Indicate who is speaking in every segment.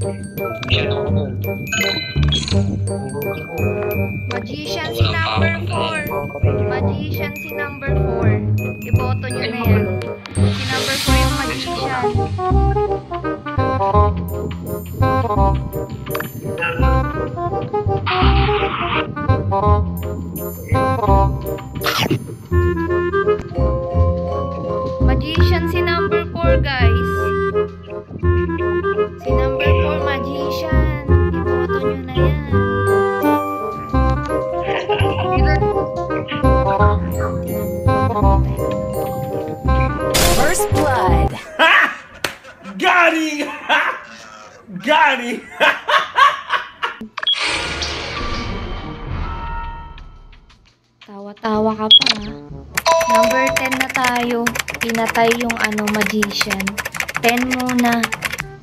Speaker 1: Magician si number 4. Magician si number 4. Iboto nyo na yan. Si number 4 yung magician. Magician si number 4, guys. Si number 4 magician. Iboto nyo na yan.
Speaker 2: First blood.
Speaker 3: Ha! Got him! Got him!
Speaker 1: Tawa-tawa ka pa, ha? Number 10 na tayo. Pinatay yung magician. 10 muna.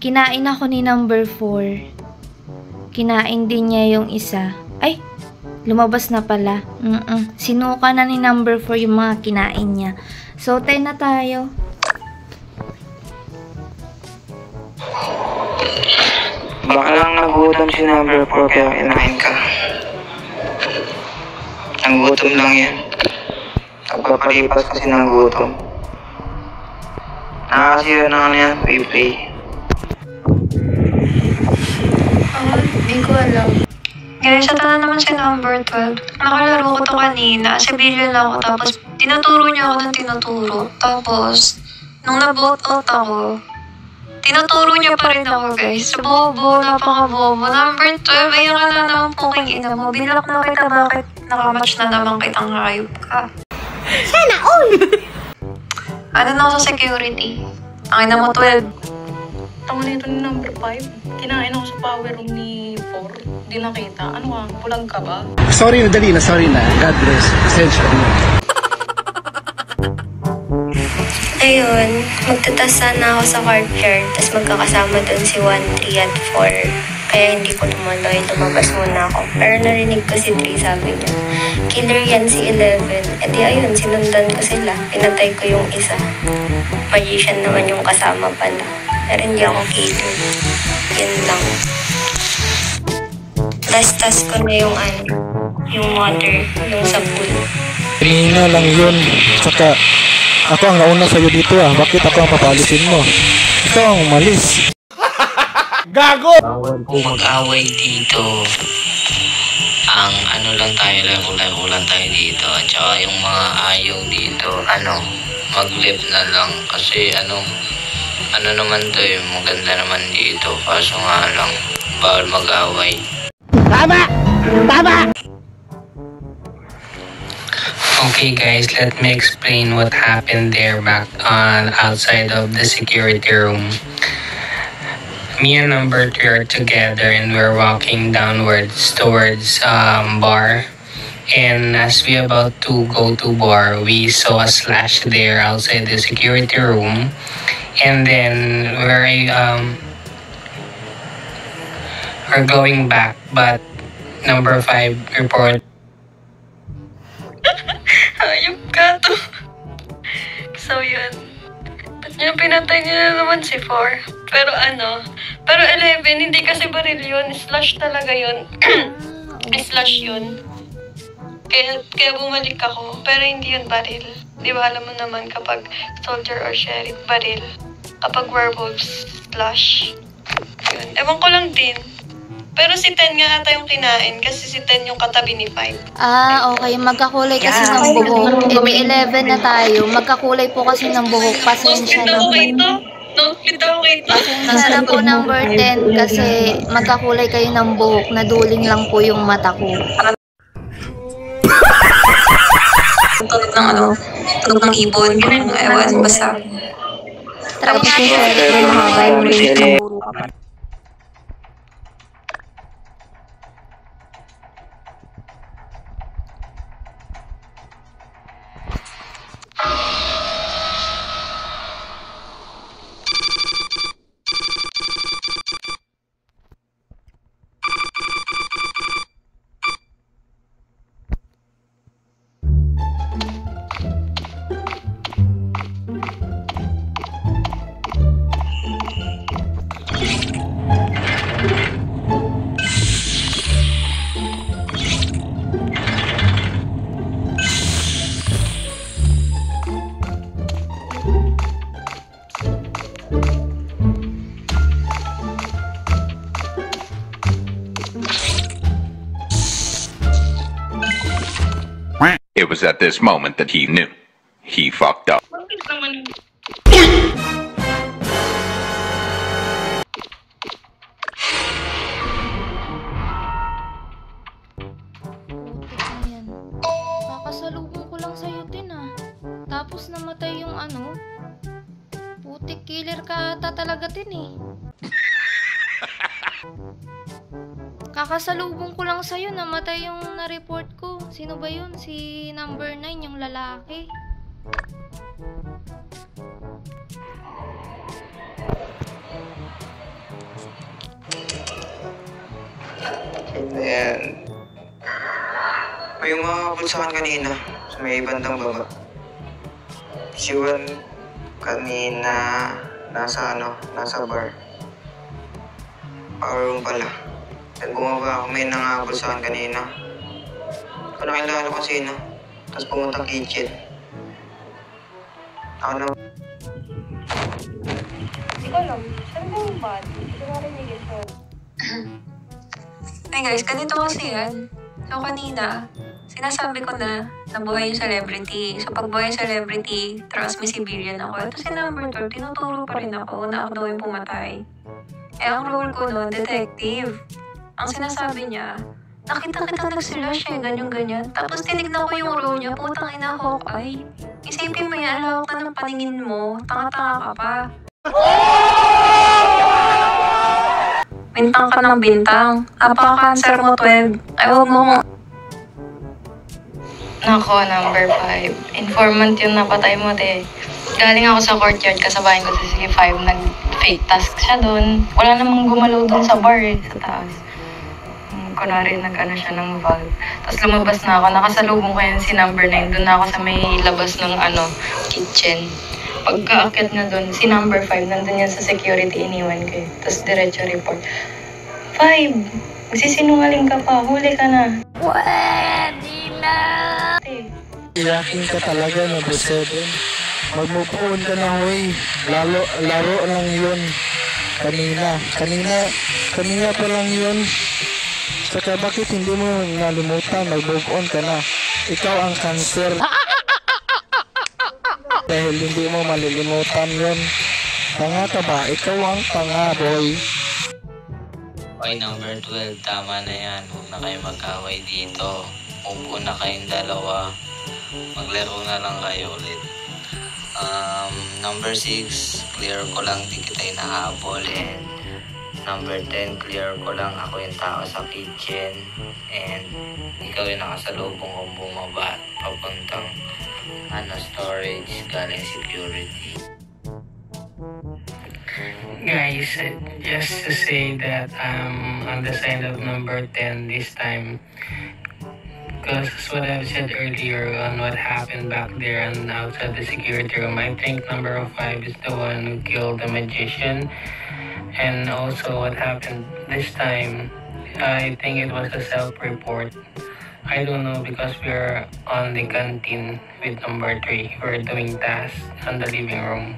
Speaker 1: Kinain ako ni number 4. Kinain din niya yung isa. Ay! Lumabas na pala. Sinuka na ni number 4 yung mga kinain niya. So, 10 na tayo.
Speaker 4: Baka lang nagutom si number 4 kaya kinain ka. Nagutom lang yan. Nagpapalipas kasi ng gutom. Nakakasira na ano yan, play.
Speaker 5: Hindi ko alam. Guys, ito na naman si number 12. Nakalaro ko to kanina. Civilian ako. Tapos, tinuturo niya ako ng tinuturo. Tapos, nung na-vote out ako, tinuturo niya pa rin ako, guys. Bobo, napaka-bobo. Number 12, ayan ka na naman po king ina mo. Binlock na kita, bakit nakamatch na naman kitang hayop ka?
Speaker 1: Sana all!
Speaker 5: Ano na ako sa security? Ang ina mo, 12.
Speaker 6: Tama na ito ni number 5. Kinain ako sa power room ni 4. Di nakita. Ano ka? Pulag ka ba?
Speaker 7: Sorry na, dali na. Sorry na. God bless. Pasensya na.
Speaker 8: Ayun, magtatas sana ako sa courtyard, tapos magkakasama dun si 1, 3 at 4. Kaya hindi ko tumuloy, lumabas muna ako. Pero narinig ko si 3, sabi niya. Killer yan si 11. E di ayun, sinundan ko sila. Pinatay ko yung isa. Magician naman yung kasama pala. Pero hindi ako killer. Yun lang. Tas ko na yung yung water, yung sa pool.
Speaker 7: Kanina lang yun. Saka, ako ang nauna sa'yo dito ah. Bakit ako ang papalisin mo? Ikaw ang umalis.
Speaker 3: Gago!
Speaker 4: Bawal po mag-away dito. Ang ano lang tayo, level lang tayo dito. At saka yung mga ayaw dito, mag-live na lang. Kasi ano naman to maganda naman dito. Kaso nga lang, bawal mag-away.
Speaker 7: Tama! Tama!
Speaker 4: Okay guys, let me explain what happened there back on outside of the security room. Me and number 3 are together and we're walking downwards towards bar. And as we about to go to bar, we saw a slash there outside the security room. And then we're going back, but number 5 report.
Speaker 5: Hayop ka to. So yun. Ba't niya pinatay niya na naman si 4? Pero 11, hindi kasi baril yun. Slash talaga yun. Slash yun. Kaya bumalik ako. Pero hindi yun baril. Di ba alam mo naman kapag soldier or sheriff, baril. Kapag werewolves, slash. Yun. Ewan ko lang din. Pero si 10 nga ata yung kinain kasi si 10 yung katabi ni 5.
Speaker 1: Okay. Magkakulay kasi ng buhok. May 11 na tayo. Magkakulay po kasi ng buhok. Pasensya na po. Pasensya na po number 10 kasi magkakulay kayo ng buhok. Naduling lang po yung mata ko.
Speaker 5: Tunog ng ibon. Ewan, basta.
Speaker 1: Try natin.
Speaker 2: It was at this moment that he knew. He fucked up.
Speaker 6: Bakit naman?
Speaker 1: Putik na yan. Kakasalubong ko lang sa'yo din Tapos namatay yung ano. Putik, killer ka ata talaga din Kakasalubong ko lang sa'yo, namatay yung na-report ko. Sino ba yun? Si number 9, yung lalaki.
Speaker 9: Ayan. May umabot sa akin kanina sa may bandang baba. Si Juan kanina nasa bar. Power room pala. Then bumaba ako, may nangabot sa akin kanina. Hindi ko nakilala kung sino. Tapos pumunta kitchen. Ako na...
Speaker 5: Hindi ko alam. Saan ba yung bad? Hindi ko marinig yun. Hey guys, ganito kasi yan. So kanina, sinasabi ko na nabuhay yung celebrity. So pag buhay yung celebrity, transmissibilian ako. Ito si number 12, tinuturo pa rin ako na ako daw yung pumatay. Eh ang role ko noon, detective. Ang sinasabi niya, nakita-kita nag-slash ganyan-ganyan. Tapos tinignan ko yung role niya, putang ina, Hawkeye. Isipin mo yan, alawak na ng paningin mo, tanga-tanga ka pa. Bintang ka ng bintang. Apaka-cancer mo, 12. Ay, huwag mo kong...
Speaker 6: Nako, number 5. Informant yung napatay mo, te. Galing ako sa courtyard, kasabayan ko sa C5. Nag-fake task siya doon. Wala namang gumalaw doon sa bar sa taas. Kunwari, nag-ano siya ng valve. Tapos lumabas na ako. Nakasalubong ko yan si number 9. Doon na ako sa may labas ng kitchen. Pagka-akit na doon, si number 5, nandun yan sa security, iniwan ko. Tapos diretso report. 5! Magsisinungaling ka pa, huli ka na.
Speaker 1: Pwede na!
Speaker 7: Iyakin ka talaga, number 7. Mag-move on ka na, hoy. Laro lang yun. Kanina pa lang yun. Saka bakit hindi mo nalimutan, mag-move on ka na. Ikaw ang cancer. Dahil hindi mo malilimutan yun. Tanga ka ba? Ikaw ang tanga, boy.
Speaker 4: Okay, number 12, tama na yan. Huwag na kayo mag-away dito. Upo na kayong dalawa. Maglaro na lang kayo ulit. Number 6, clear ko lang di kita inahabol. And number 10, clear ko lang ako yung tao sa kitchen. And ikaw yung nakasalubong kong bumaba papuntang storage galing security. Guys, just to say that I'm on the side of number 10 this time, because what I've said earlier on what happened back there and outside the security room, I think number 5 is the one who killed the magician. And also what happened this time, I think it was a self-report. I don't know, because we're on the canteen with number 3. We're doing tasks on the living room.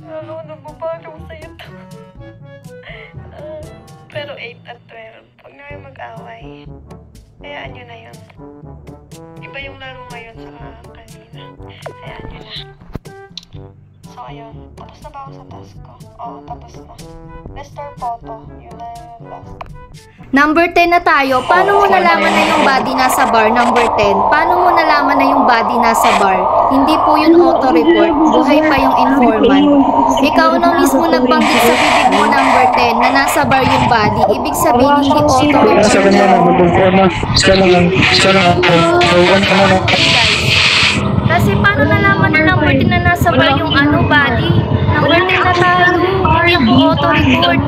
Speaker 5: Ano, nababalo sa'yo to. Pero 8 at 12, huwag na kayo mag-away. Hayaan nyo na yun. Iba yung laro ngayon sa kanina. Hayaan nyo na. So, ayun. Tapos na ba ako sa task ko? Oo, tapos na. Restore photo. Yun na yung last.
Speaker 1: Number 10 na tayo. Paano mo nalaman na yung body nasa bar? Number 10. Paano mo nalaman na yung body nasa bar? Hindi po yun auto-report. Buhay pa yung informant. Ikaw na mismo nagbanggit sa bibig mo, number 10, na nasa bar yung body. Ibig sabihin, hindi auto-report.
Speaker 7: Sa kanya na, mag-move na. Siya lang.
Speaker 1: Kasi paano nalaman na number 10 na nasa bar yung body? Number 10 na tayo. Hindi po auto-report.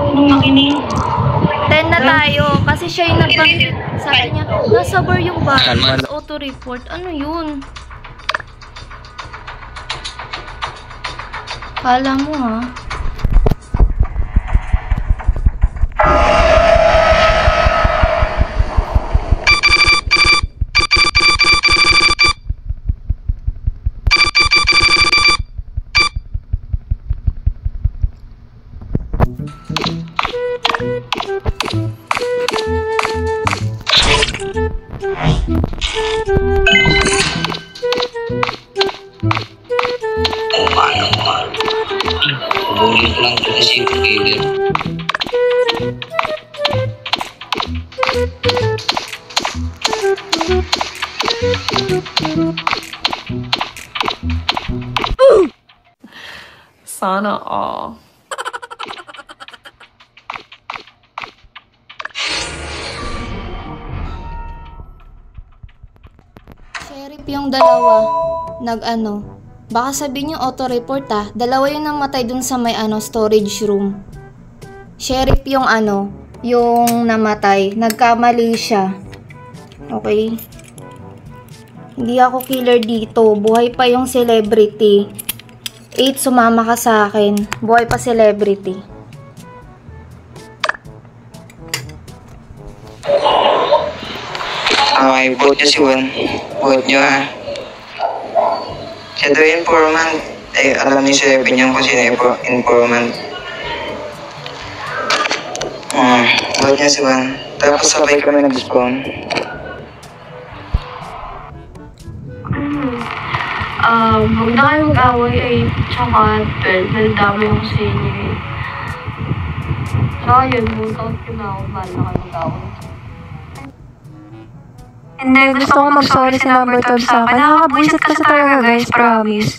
Speaker 1: 10 na tayo. Kasi siya yung nagbanggit sa kanya. Nasa bar yung body. Auto-report. Ano yun? Kala mo ha?
Speaker 4: Bulit lang ito si Killer.
Speaker 5: Sana all.
Speaker 1: Sheriff yung dalawa, baka sabihin yung auto-report dalawa yung namatay dun sa may storage room. Sheriff yung yung namatay, nagkamali siya. Okay? Hindi ako killer dito, buhay pa yung celebrity. 8, sumama ka sa akin, buhay pa celebrity.
Speaker 9: Okay, vote nyo si Juan. Vote nyo ha. Siya daw yung informant. Alam niyo si Levin yung kung sino yung informant. Vote nyo si Juan. Tapos sabay kami nag-spawn.
Speaker 5: Huwag na kayo mag-away 8 tsaka 12. Naldamay ako sa inyo eh. Saka yun, vote ko na ako. Mahal na kayo mag-away. Hindi, gusto ko mag-sorry si number 12 sa akin. Nakakabwisit kasi talaga guys, promise.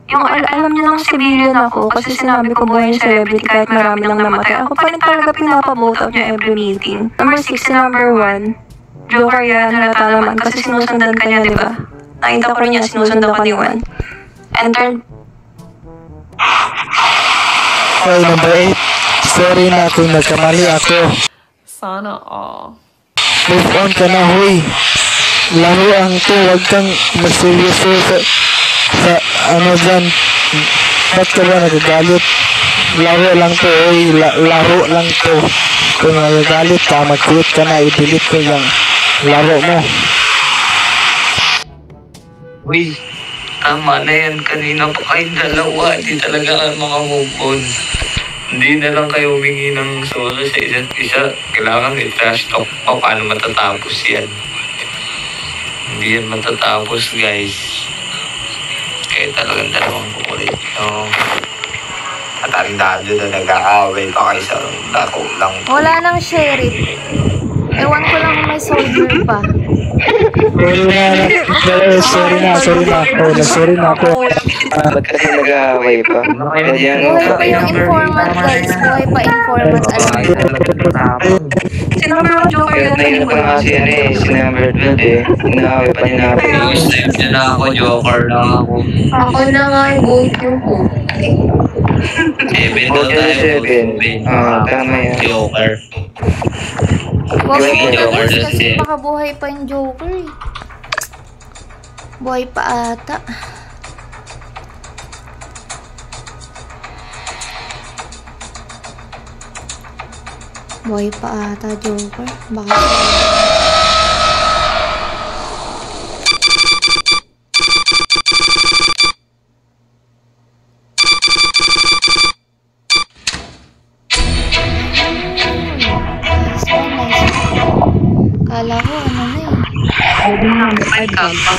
Speaker 5: Yung alam niyo lang civilian ako kasi sinabi ko buhay yung celebrity kahit marami lang namatay. Ako pa rin talaga pinapa-vote out niya every meeting. Number 6 si number 1. Joker yan, halata naman kasi sinusundan ka niya, diba? Nakita ko rin niya, sinusundan ka ni Juan. And third,
Speaker 7: Okay, number 8. Sorry na kung nagkamali ako.
Speaker 5: sana all.
Speaker 7: Move on ka na, huy. Laro ang to, huwag kang magseryoso sa dyan. Ba't ka ba nagagalit? Laro lang to, huy. Laro lang to. Kung nagagalit ka, mag-quit ka na, i-delete ko yung laro mo.
Speaker 4: Uy, tama na yan. Kanina pa kayong dalawa. Hindi talaga kayo maka-move on. Hindi na lang kayo humingi ng sorry sa isa't isa. Kailangan i-trash talk pa paano matatapos yan. Hindi yan matatapos, guys. Eh, talagang dalawang kukulit. No? At ang dado na nag-aaway pa kayo sa laro lang.
Speaker 1: Wala nang sheriff. Ewan ko lang kung may soldier pa.
Speaker 7: Sorry na ako.
Speaker 9: Ba't kasi nag-aaway pa?
Speaker 1: Buhay pa yung informant guys. Buhay pa informant. Alam mo.
Speaker 5: Sino ba yung Joker
Speaker 9: Kaya
Speaker 5: yan?
Speaker 9: nailan pa nga si number 12 eh. Inaaway pa ni namin.
Speaker 4: Step na lang ako, Joker lang ako.
Speaker 5: Ako na nga yung vote yung puti.
Speaker 4: Seven daw
Speaker 9: Vote nyo
Speaker 4: tayo.
Speaker 9: si Seven. Tama yan.
Speaker 4: Joker.
Speaker 1: Huwag
Speaker 4: Yung
Speaker 1: mo
Speaker 4: Joker
Speaker 1: guys
Speaker 4: kasi.
Speaker 1: kasi baka buhay pa yung Joker eh. Buhay pa ata. Buhay pa ata Joker. Baka kala ko ano na eh.
Speaker 5: Pwede na, 5 ka pa.